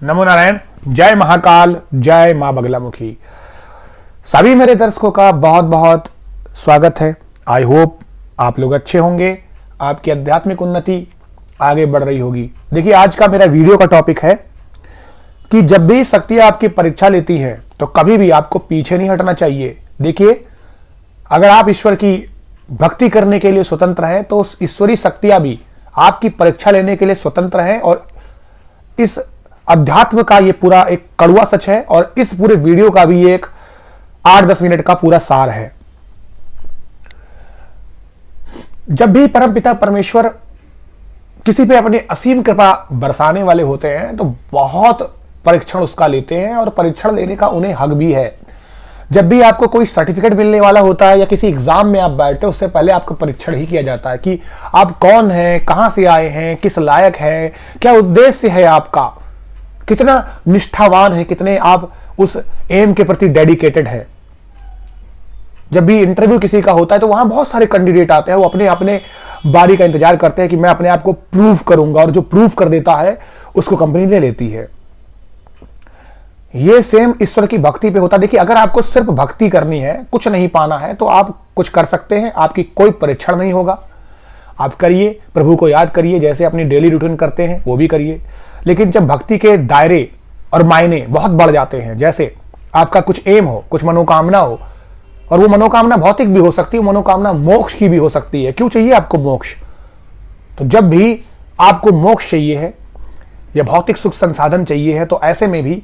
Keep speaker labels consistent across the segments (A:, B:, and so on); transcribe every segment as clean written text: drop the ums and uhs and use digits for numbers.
A: नमो नारायण। जय महाकाल, जय मां बगलामुखी। सभी मेरे दर्शकों का बहुत बहुत स्वागत है। आई होप आप लोग अच्छे होंगे, आपकी आध्यात्मिक उन्नति आगे बढ़ रही होगी। देखिए, आज का मेरा वीडियो का टॉपिक है कि जब भी शक्तियां आपकी परीक्षा लेती हैं तो कभी भी आपको पीछे नहीं हटना चाहिए। देखिए, अगर आप ईश्वर की भक्ति करने के लिए स्वतंत्र हैं तो उस ईश्वरी शक्तियां भी आपकी परीक्षा लेने के लिए स्वतंत्र हैं। और इस अध्यात्म का ये पूरा एक कड़वा सच है और इस पूरे वीडियो का भी एक 8-10 मिनट का पूरा सार है। जब भी परमपिता परमेश्वर किसी पे अपनी असीम कृपा बरसाने वाले होते हैं तो बहुत परीक्षण उसका लेते हैं और परीक्षण लेने का उन्हें हक भी है। जब भी आपको कोई सर्टिफिकेट मिलने वाला होता है या किसी एग्जाम में आप बैठते हैं, उससे पहले आपका परीक्षण ही किया जाता है कि आप कौन हैं, कहां से आए हैं, किस लायक हैं, क्या उद्देश्य है आपका, कितना निष्ठावान है, कितने आप उस एम के प्रति डेडिकेटेड है। जब भी इंटरव्यू किसी का होता है तो वहां बहुत सारे कैंडिडेट आते हैं, वो अपने अपने बारी का इंतजार करते हैं कि मैं अपने आप को प्रूव करूंगा, और जो प्रूव कर देता है उसको कंपनी ले लेती है। ये सेम ईश्वर की भक्ति पे होता है। देखिए, अगर आपको सिर्फ भक्ति करनी है, कुछ नहीं पाना है, तो आप कुछ कर सकते हैं, आपकी कोई परीक्षण नहीं होगा। आप करिए, प्रभु को याद करिए, जैसे अपनी डेली रूटीन करते हैं वो भी करिए। लेकिन जब भक्ति के दायरे और मायने बहुत बढ़ जाते हैं, जैसे आपका कुछ एम हो, कुछ मनोकामना हो, और वो मनोकामना भौतिक भी हो सकती है, मनोकामना मोक्ष की भी हो सकती है। क्यों चाहिए आपको मोक्ष? तो जब भी आपको मोक्ष चाहिए है या भौतिक सुख संसाधन चाहिए है, तो ऐसे में भी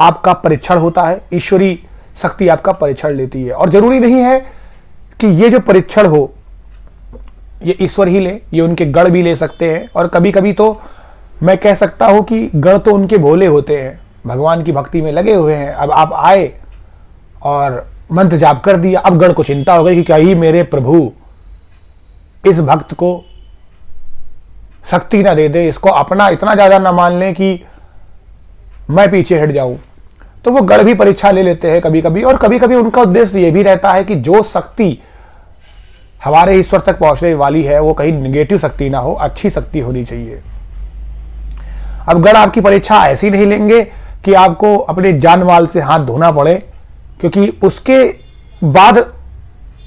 A: आपका परीक्षण होता है। ईश्वरी शक्ति आपका परीक्षण लेती है। और जरूरी नहीं है कि ये जो परीक्षण हो ये ईश्वर ही ले, ये उनके गण भी ले सकते हैं। और कभी कभी तो मैं कह सकता हूं कि गण तो उनके भोले होते हैं, भगवान की भक्ति में लगे हुए हैं। अब आप आए और मंत्र जाप कर दिया, अब गण को चिंता हो गई कि क्या ही मेरे प्रभु इस भक्त को शक्ति ना दे दे, इसको अपना इतना ज्यादा ना मान ले कि मैं पीछे हट जाऊं। तो वो गण भी परीक्षा ले लेते हैं कभी कभी। और कभी कभी उनका उद्देश्य ये भी रहता है कि जो शक्ति हमारे ईश्वर तक पहुंचने वाली है वो कहीं निगेटिव शक्ति ना हो, अच्छी शक्ति होनी चाहिए। अब गण आपकी परीक्षा ऐसी नहीं लेंगे कि आपको अपने जान माल से हाथ धोना पड़े, क्योंकि उसके बाद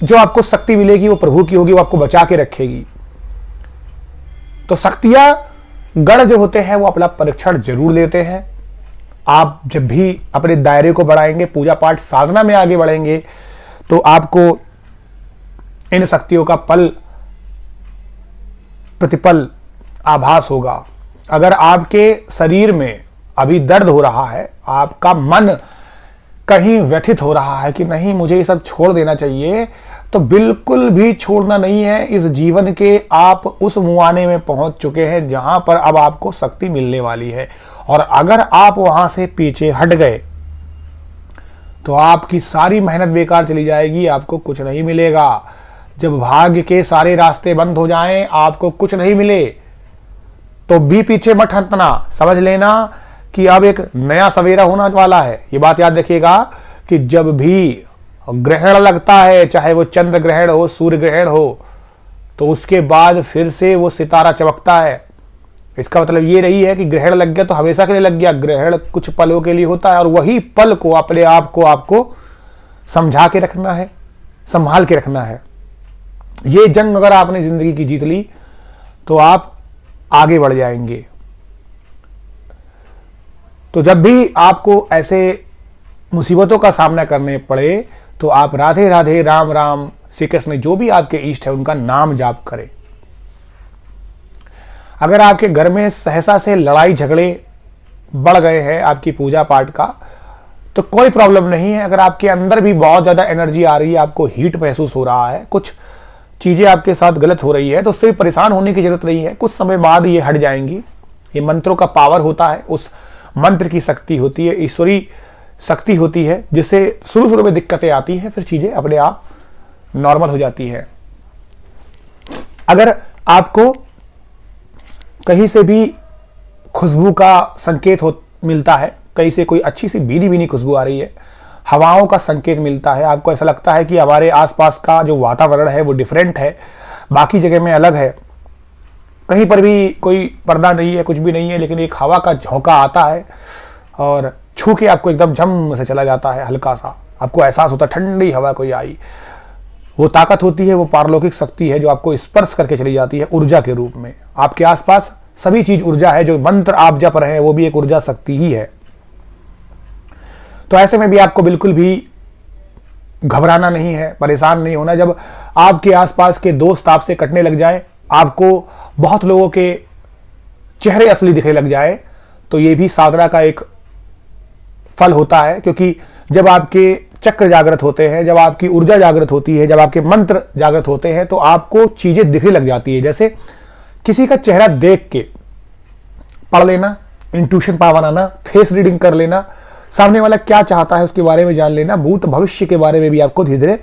A: जो आपको शक्ति मिलेगी वो प्रभु की होगी, वो आपको बचा के रखेगी। तो शक्तियां, गण जो होते हैं वो अपना परीक्षण जरूर लेते हैं। आप जब भी अपने दायरे को बढ़ाएंगे, पूजा पाठ साधना में आगे बढ़ेंगे, तो आपको इन शक्तियों का पल प्रतिपल आभास होगा। अगर आपके शरीर में अभी दर्द हो रहा है, आपका मन कहीं व्यथित हो रहा है कि नहीं मुझे ये सब छोड़ देना चाहिए, तो बिल्कुल भी छोड़ना नहीं है। इस जीवन के आप उस मुआने में पहुंच चुके हैं जहां पर अब आपको शक्ति मिलने वाली है। और अगर आप वहां से पीछे हट गए तो आपकी सारी मेहनत बेकार चली जाएगी, आपको कुछ नहीं मिलेगा। जब भाग्य के सारे रास्ते बंद हो जाएं, आपको कुछ नहीं मिले, तो भी पीछे मत हटना। समझ लेना कि अब एक नया सवेरा होने वाला है। ये बात याद रखिएगा कि जब भी ग्रहण लगता है, चाहे वो चंद्र ग्रहण हो, सूर्य ग्रहण हो, तो उसके बाद फिर से वो सितारा चमकता है। इसका मतलब ये रही है कि ग्रहण लग गया तो हमेशा के लिए लग गया। ग्रहण कुछ पलों के लिए होता है और वही पल को अपने आप को आपको समझा के रखना है, संभाल के रखना है। ये जंग अगर आपने जिंदगी की जीत ली तो आप आगे बढ़ जाएंगे। तो जब भी आपको ऐसे मुसीबतों का सामना करने पड़े तो आप राधे राधे, राम राम, श्री कृष्ण, जो भी आपके इष्ट है उनका नाम जाप करें। अगर आपके घर में सहसा से लड़ाई झगड़े बढ़ गए हैं आपकी पूजा पाठ का, तो कोई प्रॉब्लम नहीं है। अगर आपके अंदर भी बहुत ज्यादा एनर्जी आ रही है, आपको हीट महसूस हो रहा है, कुछ चीजें आपके साथ गलत हो रही है, तो उससे परेशान होने की जरूरत नहीं है। कुछ समय बाद ये हट जाएंगी। ये मंत्रों का पावर होता है, उस मंत्र की शक्ति होती है, ईश्वरी शक्ति होती है, जिससे शुरू शुरू में दिक्कतें आती हैं, फिर चीजें अपने आप नॉर्मल हो जाती है। अगर आपको कहीं से भी खुशबू का संकेत मिलता है, कहीं से कोई अच्छी सी भीनी भीनी खुशबू आ रही है, हवाओं का संकेत मिलता है, आपको ऐसा लगता है कि हमारे आसपास का जो वातावरण है वो डिफरेंट है, बाकी जगह में अलग है, कहीं पर भी कोई पर्दा नहीं है, कुछ भी नहीं है, लेकिन एक हवा का झोंका आता है और छू के आपको एकदम झम से चला जाता है, हल्का सा आपको एहसास होता है ठंडी हवा कोई आई। वो ताकत होती है, वो पारलौकिक शक्ति है जो आपको स्पर्श करके चली जाती है ऊर्जा के रूप में। आपके आसपास सभी चीज ऊर्जा है, जो मंत्र आप जप रहे हैं वो भी एक ऊर्जा शक्ति ही है। तो ऐसे में भी आपको बिल्कुल भी घबराना नहीं है, परेशान नहीं होना। जब आपके आसपास के दोस्त आपसे कटने लग जाए, आपको बहुत लोगों के चेहरे असली दिखने लग जाए, तो ये भी साधना का एक फल होता है। क्योंकि जब आपके चक्र जागृत होते हैं, जब आपकी ऊर्जा जागृत होती है, जब आपके मंत्र जागृत होते हैं, तो आपको चीजें दिखने लग जाती है। जैसे किसी का चेहरा देख के पढ़ लेना, इंट्यूशन पावर बनाना, फेस रीडिंग कर लेना, सामने वाला क्या चाहता है उसके बारे में जान लेना, भूत भविष्य के बारे में भी आपको धीरे धीरे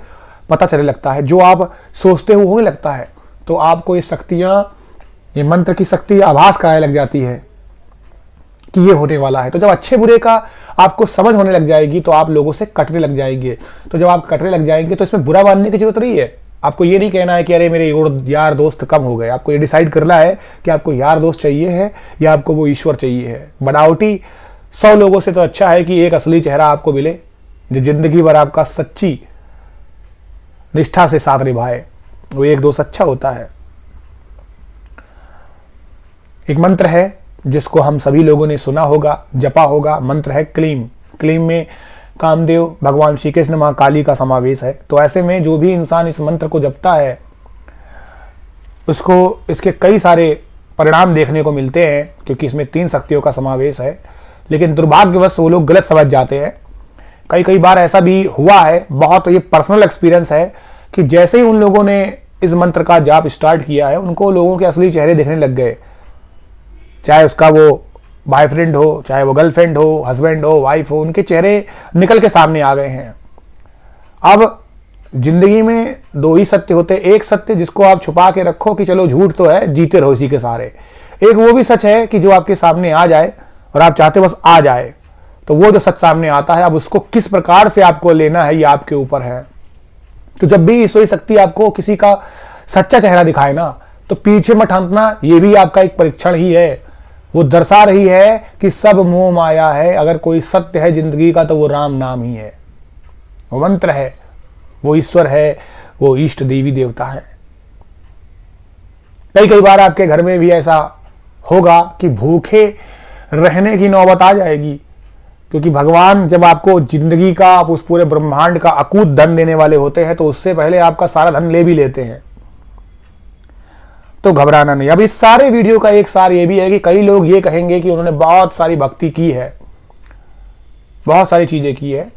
A: पता चलने लगता है। जो आप सोचते हो होने लगता है। तो आपको ये शक्तियां, ये मंत्र की शक्ति आभास कराने लग जाती है कि ये होने वाला है। तो जब अच्छे बुरे का आपको समझ होने लग जाएगी तो आप लोगों से कटने लग जाएंगे। तो जब आप कटने लग जाएंगे तो इसमें बुरा मानने की जरूरत नहीं है। आपको ये नहीं कहना है कि अरे मेरे यार दोस्त कम हो गए। आपको ये डिसाइड करना है कि आपको यार दोस्त चाहिए है या आपको वो ईश्वर चाहिए है। बनावटी 100 लोगों से तो अच्छा है कि एक असली चेहरा आपको मिले जो जिंदगी भर आपका सच्ची निष्ठा से साथ निभाए। वो एक दोस्त अच्छा होता है। एक मंत्र है जिसको हम सभी लोगों ने सुना होगा, जपा होगा, मंत्र है क्लीम। क्लीम में कामदेव, भगवान श्री कृष्ण, मां काली का समावेश है। तो ऐसे में जो भी इंसान इस मंत्र को जपता है उसको इसके कई सारे परिणाम देखने को मिलते हैं, क्योंकि इसमें 3 शक्तियों का समावेश है। लेकिन दुर्भाग्यवश वो लोग गलत समझ जाते हैं। कई बार ऐसा भी हुआ है, बहुत ये पर्सनल एक्सपीरियंस है, कि जैसे ही उन लोगों ने इस मंत्र का जाप स्टार्ट किया है, उनको लोगों के असली चेहरे दिखने लग गए। चाहे उसका वो बॉयफ्रेंड हो, चाहे वो गर्लफ्रेंड हो, हस्बैंड हो, वाइफ हो, उनके चेहरे निकल के सामने आ गए हैं। अब जिंदगी में 2 ही सत्य होते। एक सत्य जिसको आप छुपा के रखो कि चलो झूठ तो है, जीते रहो इसी के सहारे। एक वो भी सच है कि जो आपके सामने आ जाए और आप चाहते बस आ जाए। तो वो जो सच सामने आता है, अब उसको किस प्रकार से आपको लेना है ये आपके ऊपर है। तो जब भी ईश्वरी शक्ति आपको किसी का सच्चा चेहरा दिखाए ना, तो पीछे मत हटना। ये भी आपका एक परीक्षण ही है। वो दर्शा रही है कि सब मोह माया है। अगर कोई सत्य है जिंदगी का तो वो राम नाम ही है, वो मंत्र है, वो ईश्वर है, वो इष्ट देवी देवता है। कई बार आपके घर में भी ऐसा होगा कि भूखे रहने की नौबत आ जाएगी, क्योंकि भगवान जब आपको जिंदगी का, उस पूरे ब्रह्मांड का अकूत धन देने वाले होते हैं, तो उससे पहले आपका सारा धन ले भी लेते हैं। तो घबराना नहीं। अब इस सारे वीडियो का एक सार ये भी है कि कई लोग ये कहेंगे कि उन्होंने बहुत सारी भक्ति की है, बहुत सारी चीजें की है।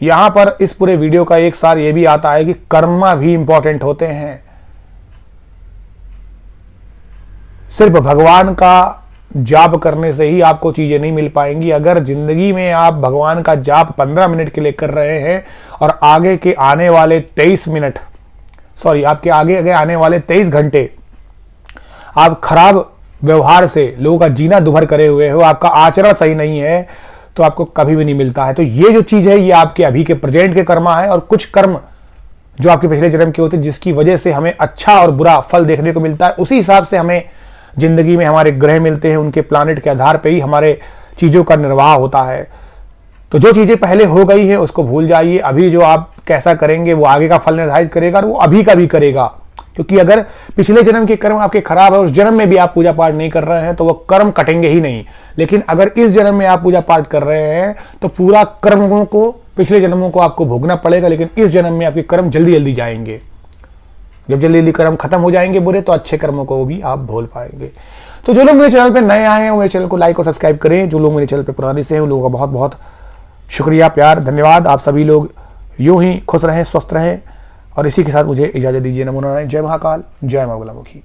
A: यहां पर इस पूरे वीडियो का एक सार ये भी आता है कि कर्म भी इंपॉर्टेंट होते हैं। सिर्फ भगवान का जाप करने से ही आपको चीजें नहीं मिल पाएंगी। अगर जिंदगी में आप भगवान का जाप 15 मिनट के लिए कर रहे हैं और आगे के आने वाले 23 मिनट, सॉरी, आपके आगे आने वाले 23 घंटे आप खराब व्यवहार से लोगों का जीना दुभर करे हुए हो, आपका आचरण सही नहीं है, तो आपको कभी भी नहीं मिलता है। तो ये जो चीज है ये आपके अभी के प्रेजेंट के कर्मा है, और कुछ कर्म जो आपके पिछले जन्म के होते हैं जिसकी वजह से हमें अच्छा और बुरा फल देखने को मिलता है। उसी हिसाब से हमें जिंदगी में हमारे ग्रह मिलते हैं, उनके प्लानिट के आधार पर ही हमारे चीजों का निर्वाह होता है। तो जो चीजें पहले हो गई है उसको भूल जाइए। अभी जो आप कैसा करेंगे वो आगे का फल निर्धारित करेगा, और वो अभी का भी करेगा। क्योंकि अगर पिछले जन्म के कर्म आपके खराब है, उस जन्म में भी आप पूजा पाठ नहीं कर रहे हैं, तो वो कर्म कटेंगे ही नहीं। लेकिन अगर इस जन्म में आप पूजा पाठ कर रहे हैं तो पूरा कर्मों को, पिछले जन्मों को आपको भोगना पड़ेगा, लेकिन इस जन्म में आपके कर्म जल्दी जल्दी जाएंगे। जब जल्दी जल्दी कर्म खत्म हो जाएंगे बुरे, तो अच्छे कर्मों को भी आप भूल पाएंगे। तो जो लोग मेरे चैनल पे नए आए हैं वो मेरे चैनल को लाइक और सब्सक्राइब करें। जो लोग मेरे चैनल पे पुराने से हैं उन लोगों का बहुत बहुत शुक्रिया, प्यार, धन्यवाद। आप सभी लोग यूं ही खुश रहें, स्वस्थ रहें, और इसी के साथ मुझे इजाजत दीजिए। नमो नारायण। जय महाकाल, जय मां बगलामुखी।